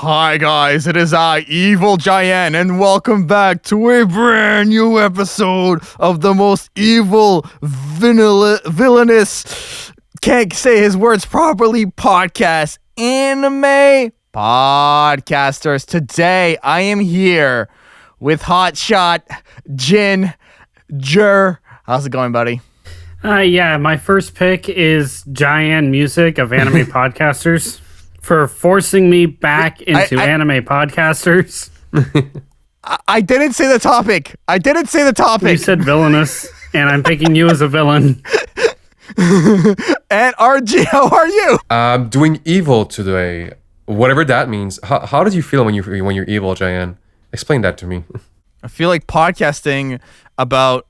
Hi guys, it is I, Evil Jaian, and welcome back to a brand new episode of the most evil, villainous, can't say his words properly, podcast, Anime Podcasters. Today, I am here with Hotshot, Jin, Jer. How's it going, buddy? Yeah, my first pick is Jaian Music of Anime Podcasters for forcing me back into Anime Podcasters. I didn't say the topic. You said villainous, and I'm picking you as a villain. And RG, how are you? I'm doing evil today. Whatever that means. How did you feel when you're evil, Jaian? Explain that to me. I feel like podcasting about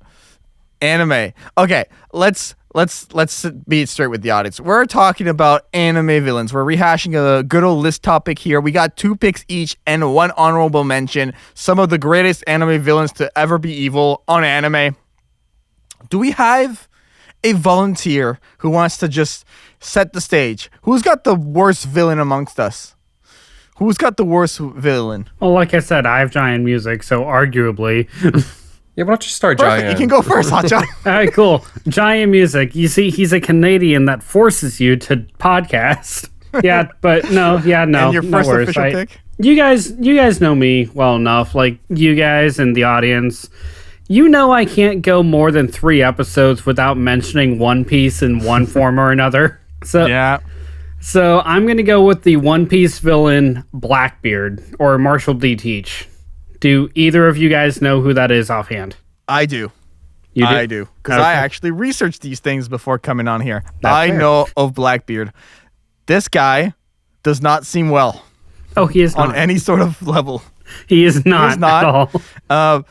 anime. Okay, let's be straight with the audience. We're talking about anime villains. We're rehashing a good old list topic here. We got 2 picks each and 1 honorable mention. Some of the greatest anime villains to ever be evil on anime. Do we have a volunteer who wants to just set the stage? Who's got the worst villain amongst us? Who's got the worst villain? Well, like I said, I have Jaian Music, so arguably... Yeah, why don't you start, Perfect. Jaian? You can go first, Hotshot. All right, cool. Jaian Music. You see, he's a Canadian that forces you to podcast. Yeah, but no. And your first no worries, official pick? You guys know me well enough. Like, you guys and the audience, you know I can't go more than 3 episodes without mentioning One Piece in one form or another. So Yeah. So I'm going to go with the One Piece villain Blackbeard, or Marshall D. Teach. Do either of you guys know who that is offhand? I do. You do? I do. Because I actually researched these things before coming on here. That's fair. Know of Blackbeard. This guy does not seem well Oh, he is on not. any sort of level. He is not not. at all.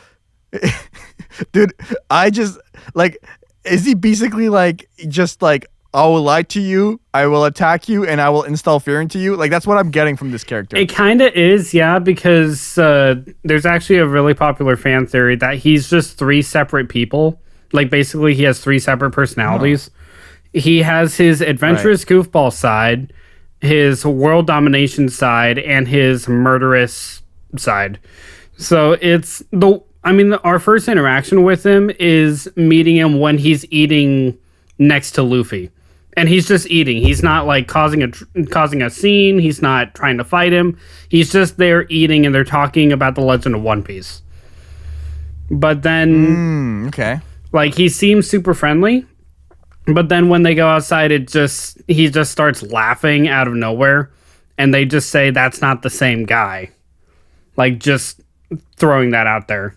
Dude, I just, like, is he basically, like, just, like, I will lie to you, I will attack you, and I will install fear into you? Like, that's what I'm getting from this character. It kind of is, yeah, because there's actually a really popular fan theory that he's just 3 separate people. Like, basically, he has 3 separate personalities. Oh. He has his adventurous goofball side, his world domination side, and his murderous side. So it's our first interaction with him is meeting him when he's eating next to Luffy. And he's just eating. He's not like causing a scene. He's not trying to fight him. He's just there eating, and they're talking about the Legend of One Piece. But then, okay, like, he seems super friendly. But then when they go outside, he just starts laughing out of nowhere, and they just say that's not the same guy. Like, just throwing that out there.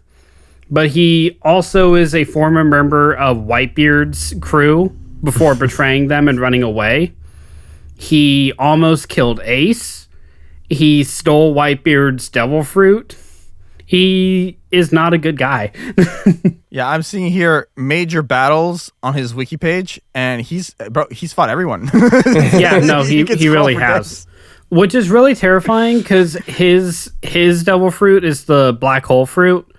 But he also is a former member of Whitebeard's crew before betraying them and running away. He almost killed Ace. He stole Whitebeard's devil fruit. He is not a good guy. Yeah, I'm seeing here major battles on his wiki page, and he's fought everyone. Yeah, no, he really has. Which is really terrifying because his devil fruit is the black hole fruit,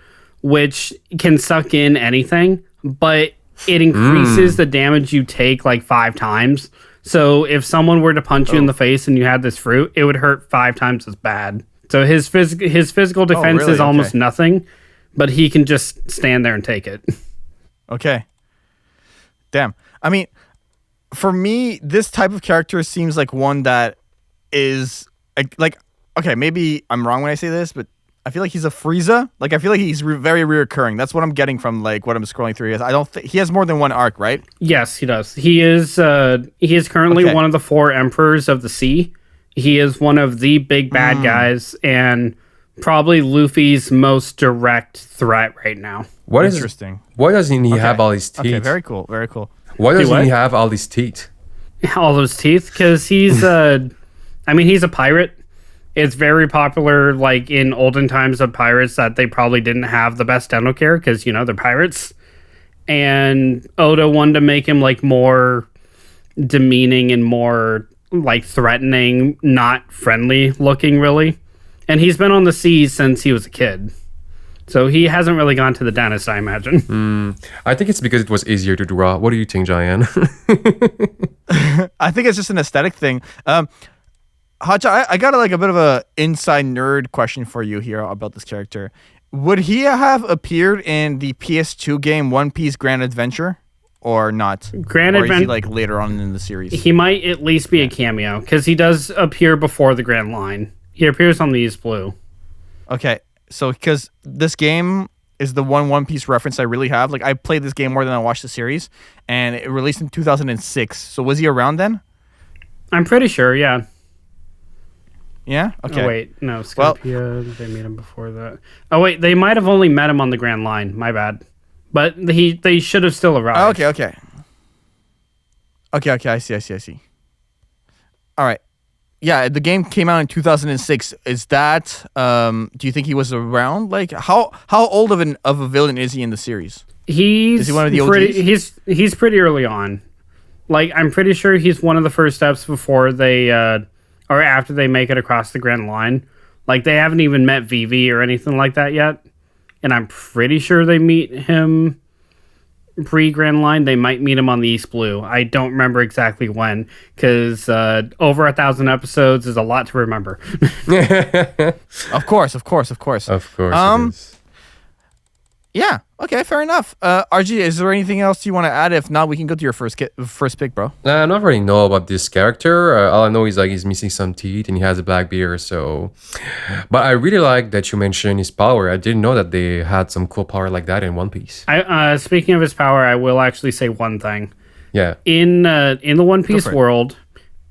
which can suck in anything, but it increases the damage you take like 5 times. So if someone were to punch you in the face and you had this fruit, it would hurt 5 times as bad. So his physical defense is almost nothing, but he can just stand there and take it. Okay. Damn. I mean, for me, this type of character seems like one that is like okay, maybe I'm wrong when I say this, but I feel like he's a Frieza. Like, I feel like he's very reoccurring. That's what I'm getting from, like, what I'm scrolling through. I don't think he has more than 1 arc, right? Yes, he does. He is currently one of the 4 emperors of the sea. He is one of the big bad guys and probably Luffy's most direct threat right now. Interesting. Why doesn't he have all these teeth? Okay, very cool. Very cool. Why doesn't he have all these teeth? All those teeth? Because he's he's a pirate. It's very popular, like, in olden times of pirates that they probably didn't have the best dental care because, you know, they're pirates. And Oda wanted to make him, like, more demeaning and more, like, threatening, not friendly looking, really. And he's been on the seas since he was a kid. So he hasn't really gone to the dentist, I imagine. I think it's because it was easier to draw. What do you think, Jaian? I think it's just an aesthetic thing. Hotshot, I got like a bit of a inside nerd question for you here about this character. Would he have appeared in the PS2 game One Piece Grand Adventure, or not? Grand Or is he Adventure. like later on in the series? He might at least be a cameo because he does appear before the Grand Line. He appears on the East Blue. Okay, so because this game is the One Piece reference I really have. Like I played this game more than I watched the series, and it released in 2006. So was he around then? I'm pretty sure, yeah. Yeah. Okay. Oh, wait, no, Scorpio, they made him before that. Oh, wait, they might have only met him on the Grand Line. My bad. But they should have still arrived. Oh, okay. I see. All right. Yeah, the game came out in 2006. Is that do you think he was around? Like how old of a villain is he in the series? Is he one of the OGs? He's pretty early on. Like I'm pretty sure he's one of the first steps before they or after they make it across the Grand Line. Like they haven't even met Vivi or anything like that yet. And I'm pretty sure they meet him pre-Grand Line. They might meet him on the East Blue. I don't remember exactly when, because over 1,000 episodes is a lot to remember. Of course. Of course it is. Yeah. Okay. Fair enough. RG, is there anything else you want to add? If not, we can go to your first pick, bro. I don't really know about this character. All I know is like he's missing some teeth and he has a black beard. So, but I really like that you mentioned his power. I didn't know that they had some cool power like that in One Piece. Speaking of his power, I will actually say one thing. Yeah. In the One Piece world,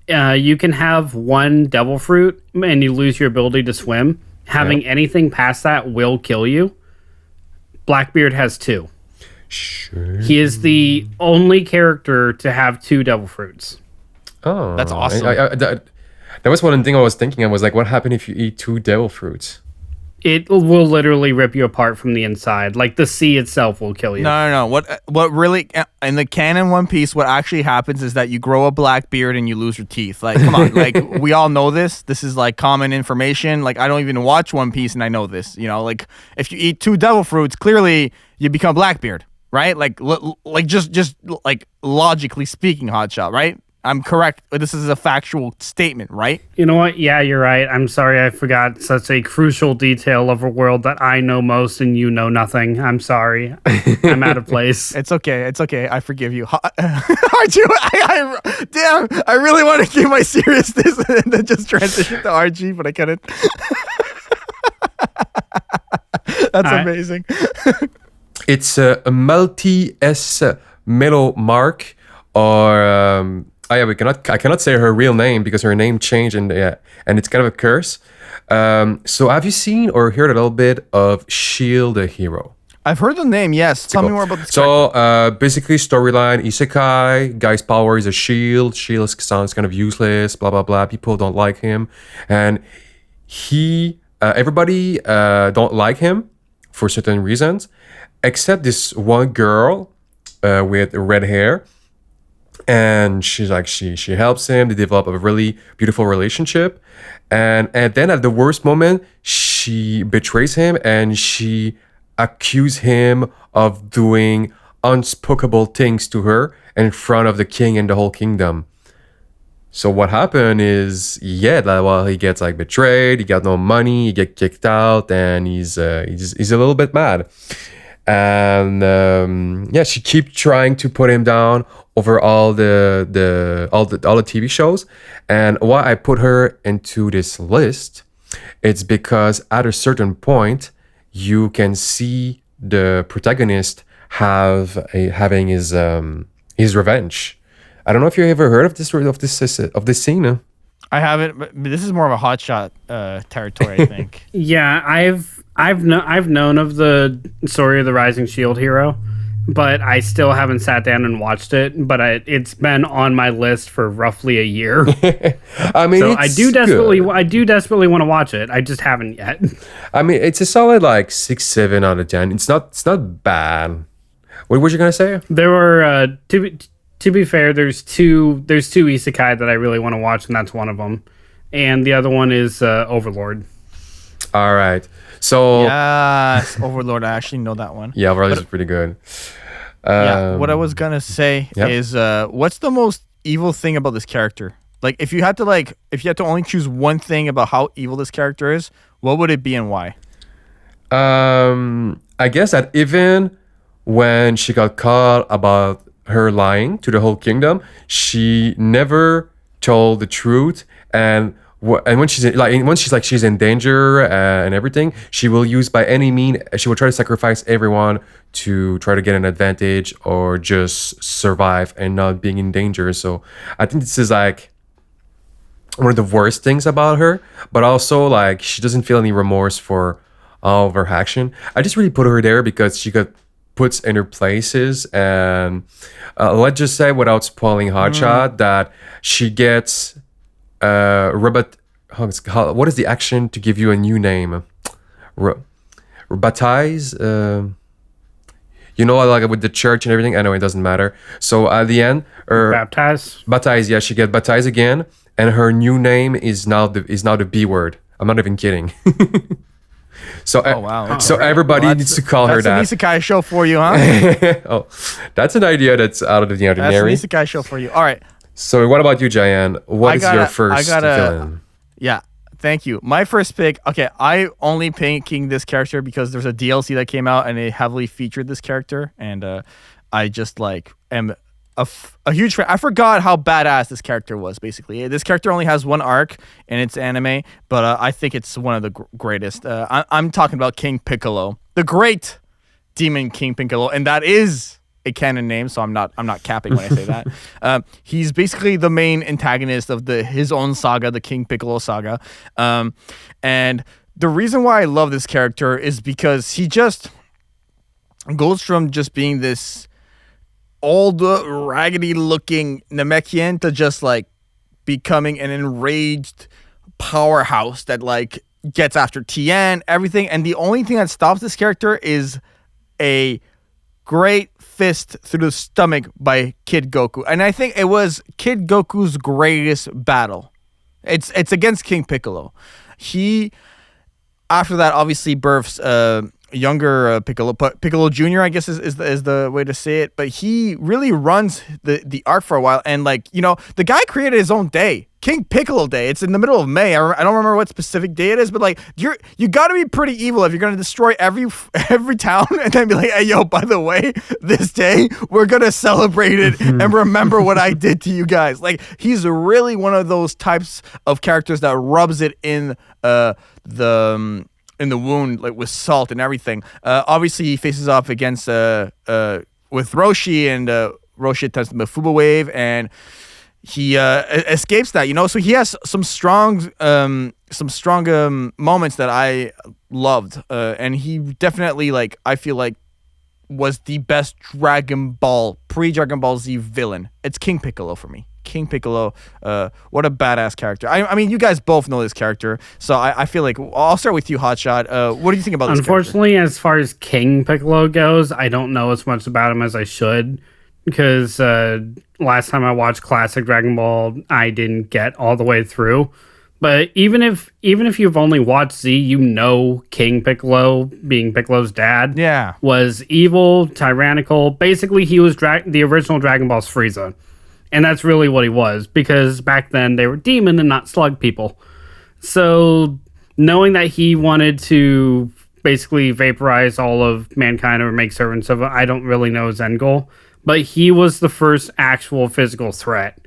you can have one devil fruit and you lose your ability to swim. Having anything past that will kill you. Blackbeard has 2. Sure. He is the only character to have 2 devil fruits. Oh, That's awesome. That was one thing I was thinking. I was like, what happened if you eat 2 devil fruits? It will literally rip you apart from the inside. Like the sea itself will kill you. No. What really in the canon One Piece? What actually happens is that you grow a black beard and you lose your teeth. Like, come on, like we all know this. This is like common information. Like I don't even watch One Piece and I know this. You know, like if you eat 2 devil fruits, clearly you become Blackbeard, right? Like just like logically speaking, Hotshot, right? I'm correct. This is a factual statement, right? You know what? Yeah, you're right. I'm sorry I forgot such a crucial detail of a world that I know most and you know nothing. I'm sorry. I'm out of place. It's okay. I forgive you. RG, damn, I really want to keep my seriousness and then just transition to RG, but I couldn't. That's amazing. It's a multi-S Mellow Mark or... I cannot say her real name because her name changed and it's kind of a curse. So have you seen or heard a little bit of Shield the Hero? I've heard the name, yes. Tell me more about this. So basically storyline, isekai, guy's power is a shield. Shield sounds kind of useless, blah, blah, blah. People don't like him. And everybody don't like him for certain reasons, except this one girl with red hair. And she's like, she helps him. They develop a really beautiful relationship. And then at the worst moment, she betrays him and she accuses him of doing unspeakable things to her in front of the king and the whole kingdom. So what happened is, he gets like betrayed, he got no money, he get kicked out, and he's a little bit mad. And she keeps trying to put him down over all the TV shows. And why I put her into this list, it's because at a certain point you can see the protagonist having his revenge. I don't know if you ever heard of this scene. I haven't, but this is more of a Hotshot territory, I think. Yeah, I've known of the story of the Rising Shield Hero, but I still haven't sat down and watched it. But it's been on my list for roughly a year. I mean, so I do desperately want to watch it. I just haven't yet. I mean, it's a solid like 6, 7 out of 10. It's not bad. What were you gonna say? There were to be fair, there's two isekai that I really want to watch, and that's one of them. And the other one is Overlord. All right. So yes, Overlord. I actually know that one. Yeah, Overlord is pretty good. What I was gonna say is, what's the most evil thing about this character? Like if you had to only choose one thing about how evil this character is, what would it be and why? I guess that even when she got caught about her lying to the whole kingdom, she never told the truth. And when she's in danger and everything, she will use by any means. She will try to sacrifice everyone to try to get an advantage or just survive and not being in danger. So I think this is like one of the worst things about her, but also like she doesn't feel any remorse for all of her action. I just really put her there because she got puts in her places, and let's just say without spoiling Hotshot that she gets what is the action to give you a new name? Baptize. Like with the church and everything. I know it doesn't matter. So at the end, baptize. Yeah, she get baptized again, and her new name is now the B word. I'm not even kidding. So everybody needs to call her that. That's an isekai show for you, huh? Oh, that's an idea that's out of the ordinary. That's an isekai show for you. All right. So what about you, Jaian? What is your first villain? Yeah. Thank you. My first pick. Okay, I only picking this character because there's a DLC that came out and it heavily featured this character, and I just like am a huge fan. I forgot how badass this character was. Basically, this character only has one arc in its anime, but I think it's one of the greatest. I'm talking about King Piccolo, the great demon King Piccolo, and that is a canon name, so I'm not capping when I say that. He's basically the main antagonist of his own saga, the King Piccolo saga. And the reason why I love this character is because he just goes from just being this old, raggedy looking Namekian to just like becoming an enraged powerhouse that like gets after Tien, everything. And the only thing that stops this character is a great fist through the stomach by Kid Goku. And I think it was Kid Goku's greatest battle. It's against King Piccolo. He, after that, obviously births younger Piccolo, but Piccolo Jr., I guess is the way to say it. But he really runs the arc for a while. And like, the guy created his own day. King Piccolo Day. It's in the middle of May. I don't remember what specific day it is, but like you got to be pretty evil if you're gonna destroy every town and then be like, hey yo, by the way, this day we're gonna celebrate it and remember what I did to you guys. Like he's really one of those types of characters that rubs it in the wound like with salt and everything. Obviously he faces off against with Roshi, and Roshi attempts the Mafuba wave, and he escapes that, so he has some strong moments that I loved, and he definitely, like, I feel like was the best pre-Dragon Ball Z villain. It's King Piccolo for me. King Piccolo, what a badass character. I mean, you guys both know this character, so I feel like I'll start with you, Hotshot. What do you think about this character? Unfortunately, as far as King Piccolo goes, I don't know as much about him as I should, because last time I watched classic Dragon Ball, I didn't get all the way through. But even if you've only watched Z, King Piccolo, being Piccolo's dad, was evil, tyrannical. Basically, he was the original Dragon Ball's Frieza. And that's really what he was, because back then they were demon and not slug people. So knowing that he wanted to basically vaporize all of mankind or make servants of it, I don't really know his end goal. But he was the first actual physical threat.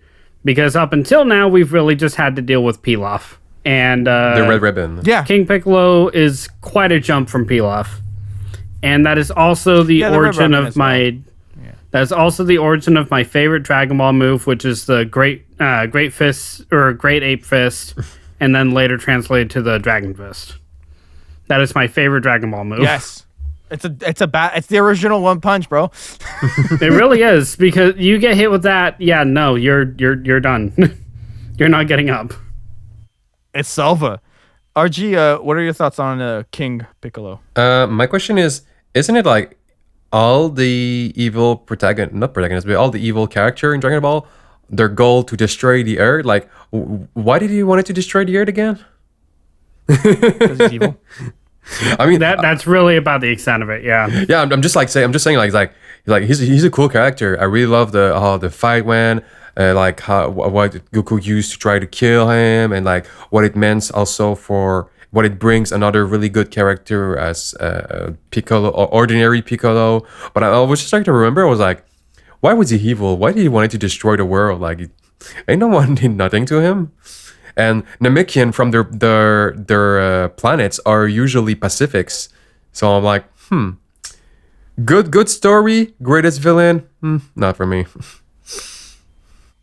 Because up until now, we've really just had to deal with Pilaf. And the Red Ribbon. Yeah. King Piccolo is quite a jump from Pilaf. And that is also the origin of my... That's also the origin of my favorite Dragon Ball move, which is the Great Fist, or Great Ape Fist, and then later translated to the Dragon Fist. That is my favorite Dragon Ball move. Yes. It's the original One Punch, bro. It really is, because you get hit with that, you're done. You're not getting up. It's Selva. RG, what are your thoughts on King Piccolo? My question is, isn't it like all the evil but all the evil character in Dragon Ball, their goal to destroy the Earth? Like, why did he want to destroy the Earth again? Because he's evil. I mean, that's really about the extent of it. Yeah. Yeah. I'm just saying like he's a cool character. I really love the fight when like what Goku used to try to kill him, and like what it meant also for what it brings another really good character as Piccolo, or ordinary Piccolo. But I was just trying to remember, I was like, why was he evil? Why did he want to destroy the world? Like, ain't no one did nothing to him. And Namekian from their planets are usually Pacifics. So I'm like, good story, greatest villain, not for me.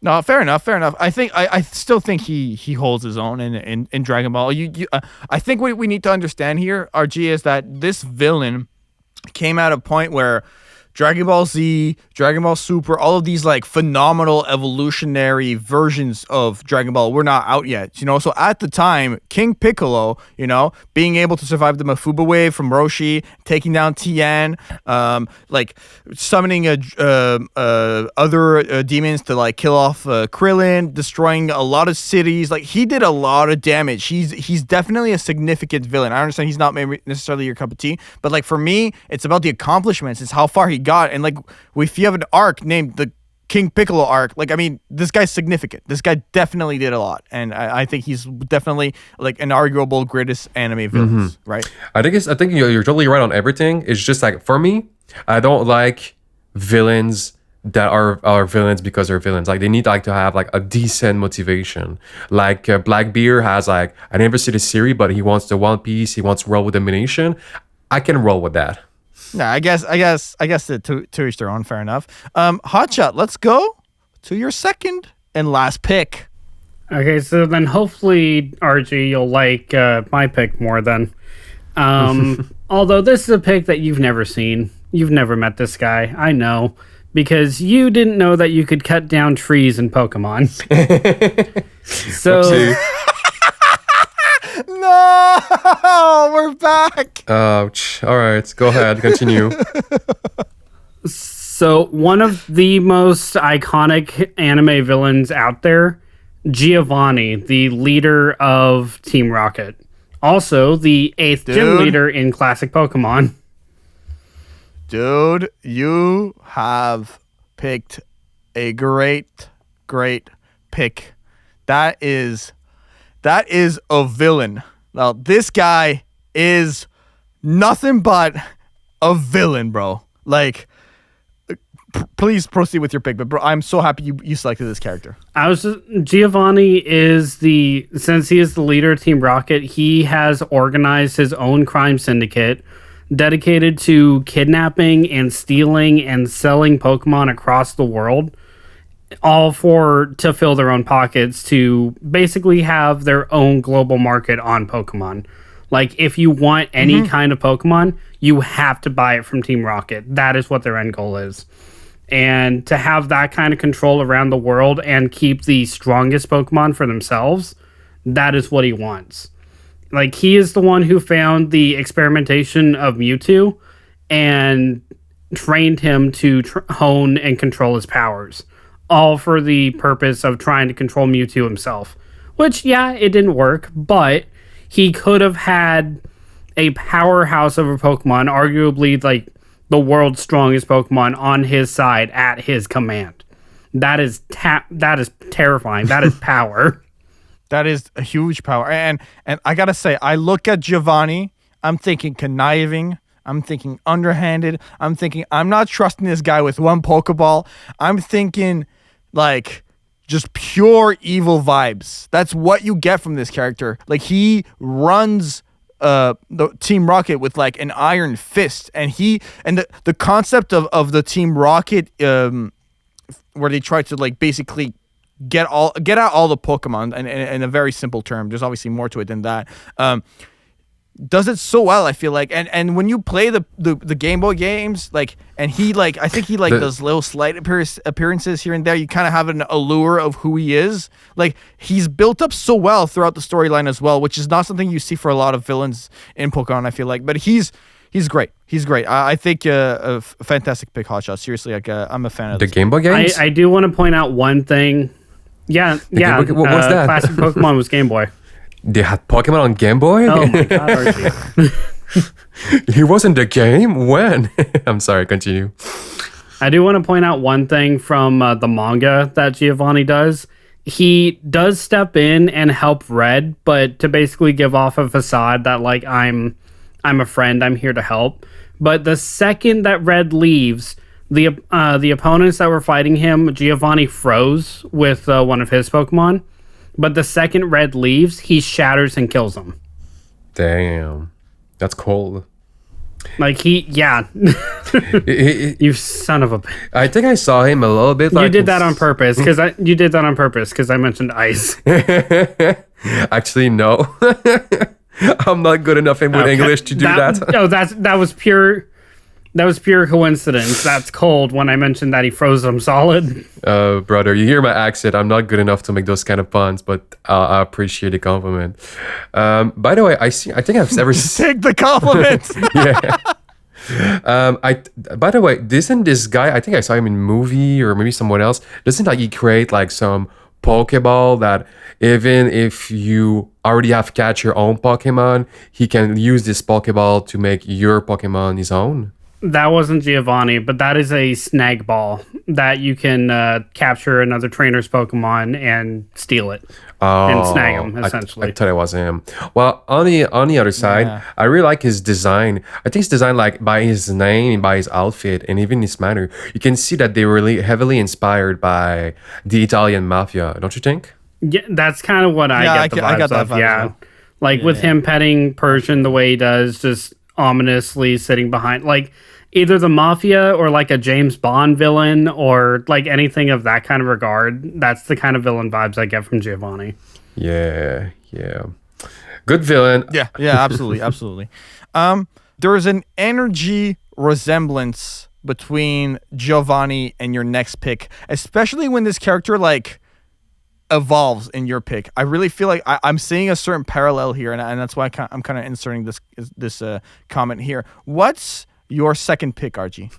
No, fair enough. I still think he holds his own in Dragon Ball. I think what we need to understand here, RG, is that this villain came at a point where Dragon Ball Z, Dragon Ball Super, all of these like phenomenal evolutionary versions of Dragon Ball were not out yet, you know? So at the time, King Piccolo, you know, being able to survive the Mafuba wave from Roshi, taking down Tien, like summoning other demons to like kill off Krillin, destroying a lot of cities. Like he did a lot of damage. He's definitely a significant villain. I understand he's not maybe necessarily your cup of tea, but like for me, it's about the accomplishments. It's how far he got. And like if you have an arc named the King Piccolo arc, like I mean, this guy's significant. This guy definitely did a lot, and I think he's definitely like an arguable greatest anime villains, right? I think you're totally right on everything. It's just like for me, I don't like villains that are villains because they're villains. Like they need like to have like a decent motivation. Like Blackbeard has like, I never see the series, but he wants the One Piece. He wants world domination. I can roll with that. No, I guess to each their own. Fair enough. Hotshot, let's go to your second and last pick. Okay, so then hopefully, RG, you'll like my pick more then. Although this is a pick that you've never seen. You've never met this guy. I know. Because you didn't know that you could cut down trees in Pokemon. So... No, we're back. Ouch. All right, go ahead. Continue. So one of the most iconic anime villains out there, Giovanni, the leader of Team Rocket. Also, the 8th gym leader in classic Pokemon. Dude, you have picked a great pick. That is a villain. Now, this guy is nothing but a villain, bro. Like, please proceed with your pick. But, bro, I'm so happy you selected this character. Giovanni is since he is the leader of Team Rocket, he has organized his own crime syndicate dedicated to kidnapping and stealing and selling Pokemon across the world. All to fill their own pockets, to basically have their own global market on Pokemon. Like, if you want any kind of Pokemon, you have to buy it from Team Rocket. That is what their end goal is. And to have that kind of control around the world and keep the strongest Pokemon for themselves, that is what he wants. Like, he is the one who found the experimentation of Mewtwo and trained him to hone and control his powers. All for the purpose of trying to control Mewtwo himself. Which, yeah, it didn't work, but he could have had a powerhouse of a Pokemon, arguably like the world's strongest Pokemon, on his side at his command. That is terrifying. That is power. That is a huge power. And I gotta say, I look at Giovanni, I'm thinking conniving, I'm thinking underhanded, I'm thinking I'm not trusting this guy with one Pokeball. I'm thinking like just pure evil vibes. That's what you get from this character. Like he runs the Team Rocket with like an iron fist, and the concept of the Team Rocket where they try to like basically get out all the Pokemon in a very simple term. There's obviously more to it than that. Does it so well, I feel like, and when you play the Game Boy games, like, and he like, I think he like does little slight appearances here and there. You kind of have an allure of who he is. Like he's built up so well throughout the storyline as well, which is not something you see for a lot of villains in Pokemon, I feel like. But he's great. He's great. I think a fantastic pick, Hotshot. Seriously, like I'm a fan of the Game Boy games. I do want to point out one thing. Yeah. What's that? Classic Pokemon was Game Boy. They had Pokemon on Game Boy? Oh my god, Archie. He was in the game? When? I'm sorry, continue. I do want to point out one thing from the manga that Giovanni does. He does step in and help Red, but to basically give off a facade that like I'm a friend, I'm here to help. But the second that Red leaves, the opponents that were fighting him, Giovanni froze with one of his Pokemon. But the second Red leaves, he shatters and kills him. Damn, that's cold. Like you son of a. I think I saw him a little bit. Like, you did that on purpose because I mentioned ice. Actually, no. I'm not good enough with English to do that. No, that was pure. That was pure coincidence. That's cold when I mentioned that he froze them solid. Brother, you hear my accent. I'm not good enough to make those kind of puns, but I appreciate the compliment. By the way, I think I've ever Take the compliment. Yeah. By the way, isn't this guy? I think I saw him in a movie or maybe someone else. Doesn't like he create like some Pokeball that even if you already have catch your own Pokemon, he can use this Pokeball to make your Pokemon his own? That wasn't Giovanni, but that is a snag ball that you can capture another trainer's Pokemon and steal it and snag him, essentially. I thought it was him. Well, on the other side, I really like his design. I think it's designed like by his name, by his outfit, and even his manner. You can see that they were really heavily inspired by the Italian mafia, don't you think? Yeah, that's kind of what I get the vibes I got that of. vibe as Yeah, well. like with him petting Persian the way he does, just ominously sitting behind, like either the mafia or like a James Bond villain or like anything of that kind of regard. That's the kind of villain vibes I get from Giovanni. Yeah. Good villain. Yeah, absolutely. There is an energy resemblance between Giovanni and your next pick, especially when this character like evolves in your pick. I really feel like I'm seeing a certain parallel here, and that's why I'm kind of inserting this comment here. What's your second pick, Archie?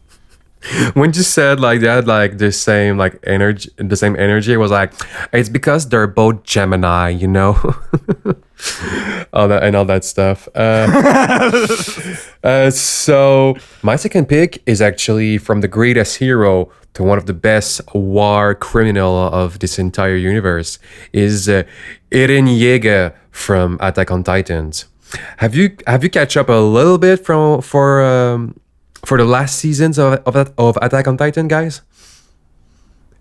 When you said like that, like the same energy, it was like, it's because they're both Gemini, you know, all that stuff. So my second pick is actually from the greatest hero to one of the best war criminal of this entire universe, is Eren Yeager from Attack on Titans. Have you catch up a little bit for the last seasons of Attack on Titan, guys?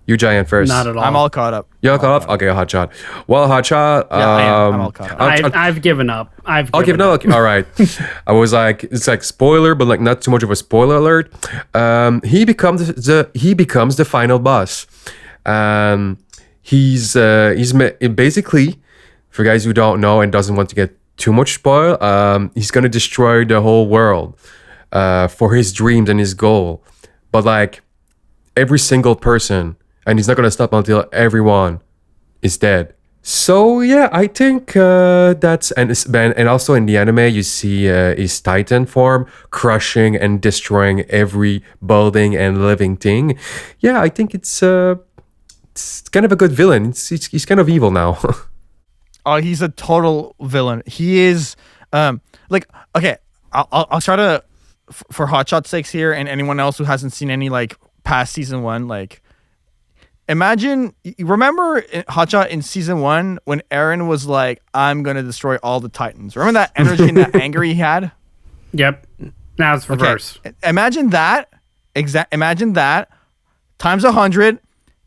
You Jaian first. Not at all. I'm all caught up. You're all caught up? Okay, Hotshot. Well, Hotshot. I'm all caught up. I've given up. Okay, no, okay, all right. I was like, it's like spoiler, but like not too much of a spoiler alert. He becomes the final boss. He's basically, for guys who don't know and doesn't want to get too much spoil, he's gonna destroy the whole world for his dreams and his goal. But like every single person, and he's not gonna stop until everyone is dead. So yeah, I think and also in the anime you see his Titan form crushing and destroying every building and living thing. Yeah, I think it's kind of a good villain. He's kind of evil now. Oh, he's a total villain. He is okay. I'll try to for Hotshot's sakes here, and anyone else who hasn't seen any like past season 1, like. Imagine, you remember Hotshot in season 1 when Eren was like, I'm going to destroy all the Titans. Remember that energy and that anger he had? Yep. Now it's reverse. Okay. Imagine that. Imagine that times 100.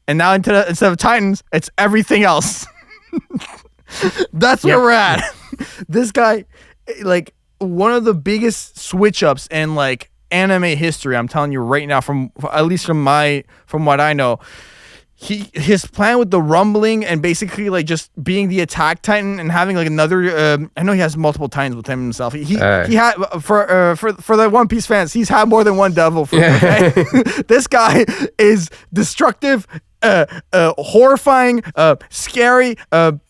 And now instead of Titans, it's everything else. That's where we're at. This guy, like, one of the biggest switch ups in like anime history. I'm telling you right now, from what I know. His plan with the rumbling and basically like just being the attack titan and having like another I know he has multiple titans with him himself. He had for the One Piece fans, he's had more than one devil for okay? This guy is destructive, horrifying, scary, can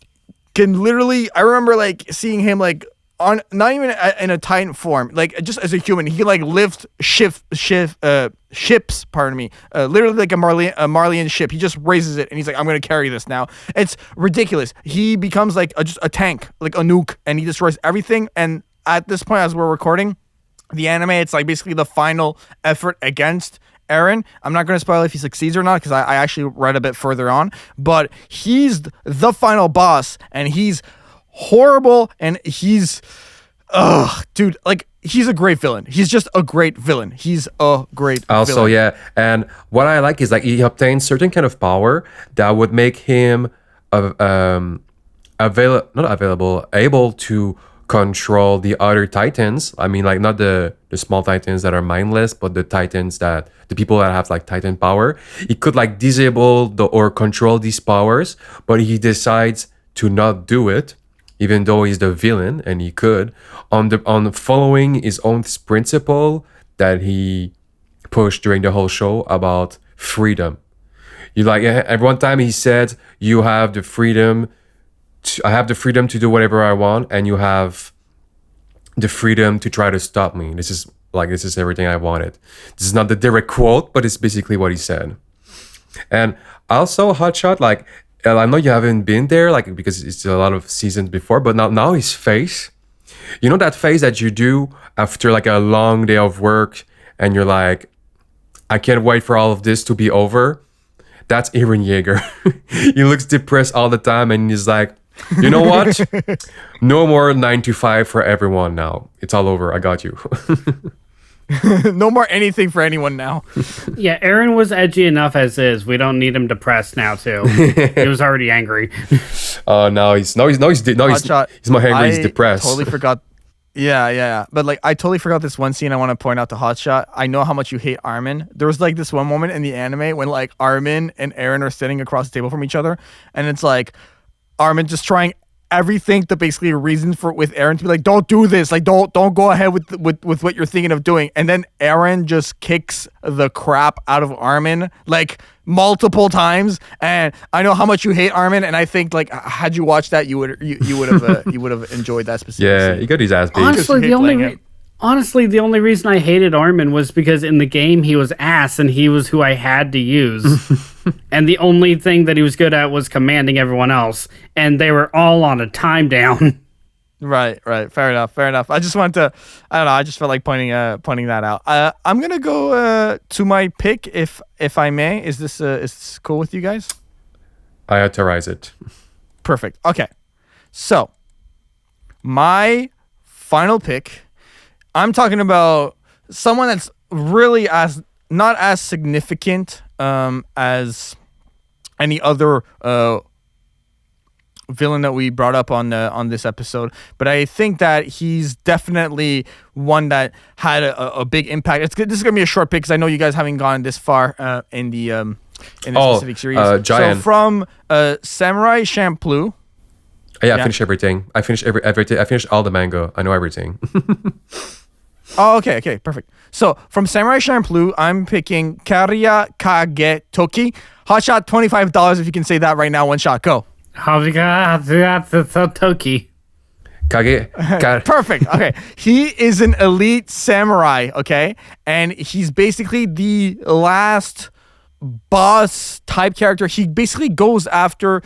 literally, I remember like seeing him like on, not even in a titan form, like just as a human, he like lift ships, pardon me, literally like a Marleyan ship. He just raises it and he's like, I'm gonna carry this now. It's ridiculous. He becomes like just a tank, like a nuke, and he destroys everything. And at this point, as we're recording the anime, it's like basically the final effort against Eren. I'm not going to spoil if he succeeds or not because I actually read a bit further on. But he's the final boss, and he's horrible, and he's, dude, like he's a great villain. He's just a great villain. He's a great Also, villain. yeah, and what I like is like he obtains certain kind of power that would make him able to control the other titans. I mean, like not the small titans that are mindless, but the titans that the people that have like titan power. He could like disable or control these powers, but he decides to not do it, even though he's the villain and he could, on following his own principle that he pushed during the whole show about freedom. You like at one time he said, "You have the freedom. I have the freedom to do whatever I want, and you have the freedom to try to stop me. This is everything I wanted." This is not the direct quote, but it's basically what he said. And also Hotshot, like I know you haven't been there, like because it's a lot of seasons before, but now his face, you know that face that you do after like a long day of work, and you're like, I can't wait for all of this to be over. That's Eren Yeager. He looks depressed all the time, and he's like, you know what? No more 9 to 5 for everyone now. It's all over. I got you. No more anything for anyone now. Yeah, Eren was edgy enough as is. We don't need him depressed now too. He was already angry. Now he's more angry. He's depressed. Totally forgot. Yeah. But like, I totally forgot this one scene I want to point out to Hotshot. I know how much you hate Armin. There was like this one moment in the anime when like Armin and Eren are sitting across the table from each other, and it's like Armin just trying everything to basically a reason for with Eren to be like, don't do this, like don't go ahead with what you're thinking of doing, and then Eren just kicks the crap out of Armin like multiple times. And I know how much you hate Armin, and I think like had you watched that, you would have enjoyed that specific Yeah, scene. he got his ass beat. Honestly, the only reason I hated Armin was because in the game he was ass and he was who I had to use. And the only thing that he was good at was commanding everyone else. And they were all on a time down. Right. Fair enough. I just wanted to, I don't know, I just felt like pointing that out. I'm going to go to my pick if I may. Is this cool with you guys? I authorize it. Perfect. Okay. So, my final pick, I'm talking about someone that's really not as significant as any other villain that we brought up on this episode, but I think that he's definitely one that had a big impact. This is gonna be a short pick because I know you guys haven't gone this far in the specific series. Jaian. So from Samurai Champloo. Yeah, I finished everything. I finished everything. I finished all the manga. I know everything. Oh, okay, perfect. So from Samurai Champloo, I'm picking Karya Kage Toki. Hotshot, $25 if you can say that right now. One shot, go. Toki. Perfect. Okay. He is an elite samurai, okay? And he's basically the last boss type character. He basically goes after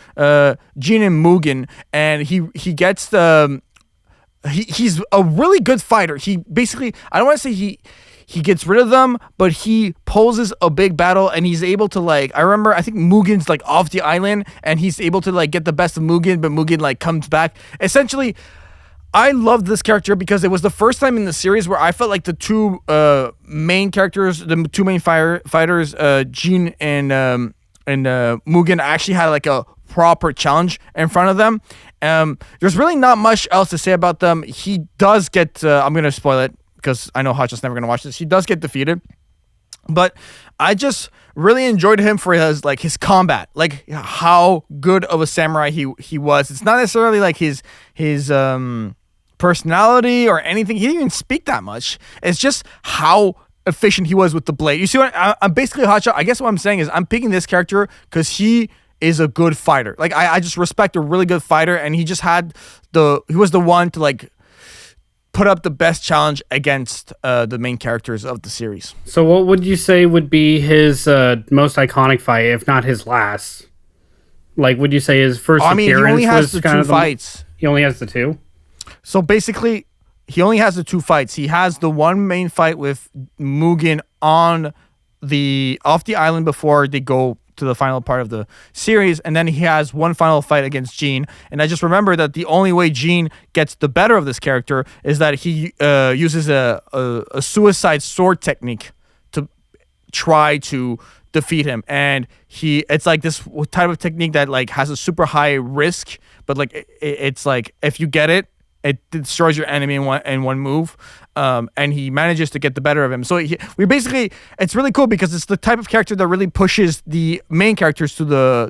Jin and Mugen, and he gets the he's a really good fighter. He basically, I don't want to say he gets rid of them, but he poses a big battle, and he's able to like, I think Mugen's like off the island, and he's able to like get the best of Mugen, but Mugen like comes back. Essentially, I loved this character because it was the first time in the series where I felt like the two main characters, the two main fighters, Jin and Mugen, actually had like a proper challenge in front of them. There's really not much else to say about them. He does get, I'm going to spoil it because I know Hotshot's never going to watch this. He does get defeated, but I just really enjoyed him for his combat, like how good of a samurai he was. It's not necessarily like his personality or anything. He didn't even speak that much. It's just how efficient he was with the blade. You see what I'm basically Hotshot. I guess what I'm saying is I'm picking this character because he is a good fighter. Like I just respect a really good fighter, and he just he was the one to like put up the best challenge against the main characters of the series. So what would you say would be his most iconic fight, if not his last? Like, would you say his first appearance he only has was the kind two of fights. He only has the two? So basically, he only has the two fights. He has the one main fight with Mugen on the island before they go to the final part of the series, and then he has one final fight against Jean. And I just remember that the only way Jean gets the better of this character is that he uses a suicide sword technique to try to defeat him. And it's like this type of technique that like has a super high risk, but like it's like if you get it destroys your enemy in one move, and he manages to get the better of him. So it's really cool because it's the type of character that really pushes the main characters to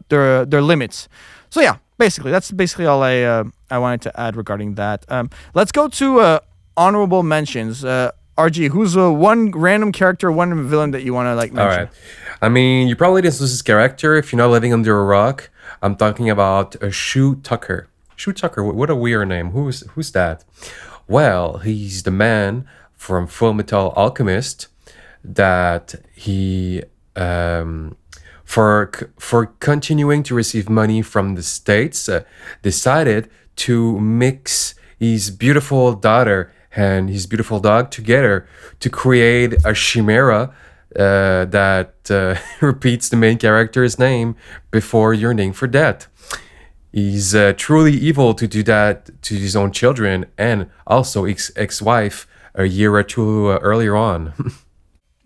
their limits. So yeah, that's basically all I wanted to add regarding that. Let's go to honorable mentions. RG, who's one random character, one villain that you want to like mention? All right. I mean, you probably didn't lose his character if you're not living under a rock. I'm talking about Shu Tucker. Shu Tucker, what a weird name. Who's that? Well, he's the man from Full Metal Alchemist that he, for continuing to receive money from the States, decided to mix his beautiful daughter and his beautiful dog together to create a chimera that repeats the main character's name before yearning for death. He's truly evil to do that to his own children and also ex-wife a year or two earlier on.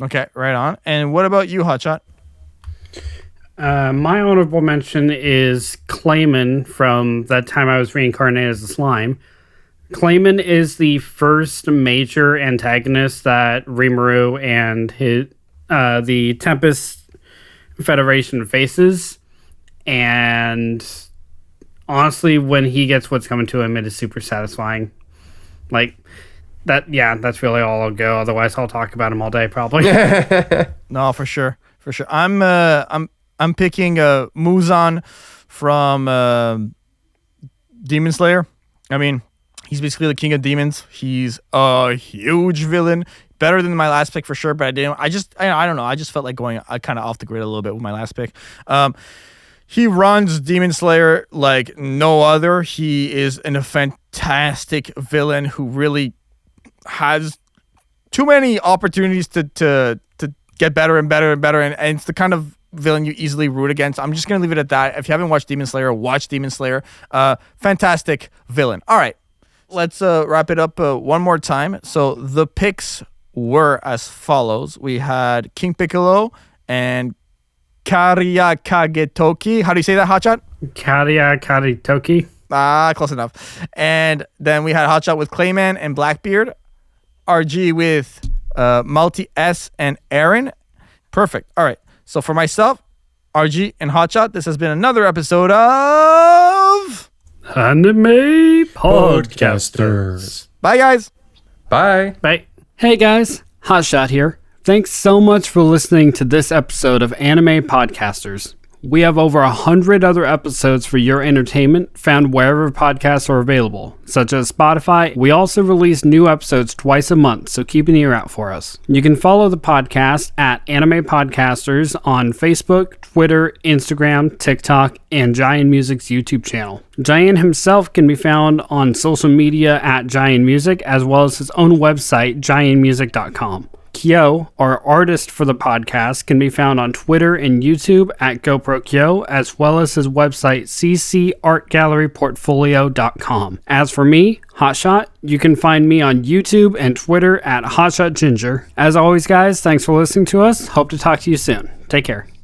Okay, right on. And what about you, Hotshot? My honorable mention is Clayman from That Time I Was Reincarnated as a Slime. Clayman is the first major antagonist that Rimuru and the Tempest Federation faces, and honestly, when he gets what's coming to him, it is super satisfying. Like that, yeah, that's really all I'll go. Otherwise, I'll talk about him all day, probably. No, for sure. I'm picking Muzan from Demon Slayer. I mean, he's basically the king of demons. He's a huge villain. Better than my last pick for sure, but I don't know. I just felt like going kind of off the grid a little bit with my last pick. He runs Demon Slayer like no other. He is a fantastic villain who really has too many opportunities to get better and better and better, and it's the kind of villain you easily root against. I'm just gonna leave it at that. If you haven't watched Demon Slayer, watch Demon Slayer. Fantastic villain. All right, let's wrap it up one more time. So the picks were as follows. We had King Piccolo and Karya Kagetoki. How do you say that, Hotshot? Karya Kagetoki. Close enough. And then we had Hotshot with Clayman and Blackbeard. RG with Multi S and Aaron. Perfect. All right. So for myself, RG and Hotshot, this has been another episode of Anime Podcasters. Bye, guys. Bye. Bye. Hey guys, Hotshot here. Thanks so much for listening to this episode of Anime Podcasters. We have over 100 other episodes for your entertainment found wherever podcasts are available, such as Spotify. We also release new episodes twice a month, so keep an ear out for us. You can follow the podcast at Anime Podcasters on Facebook, Twitter, Instagram, TikTok, and Jaian Music's YouTube channel. Jaian himself can be found on social media at Jaian Music, as well as his own website, jaianmusic.com. Kyo, our artist for the podcast, can be found on Twitter and YouTube at GoProKyo, as well as his website, ccartgalleryportfolio.com. As for me, Hotshot, you can find me on YouTube and Twitter at HotshotGinger. As always, guys, thanks for listening to us. Hope to talk to you soon. Take care.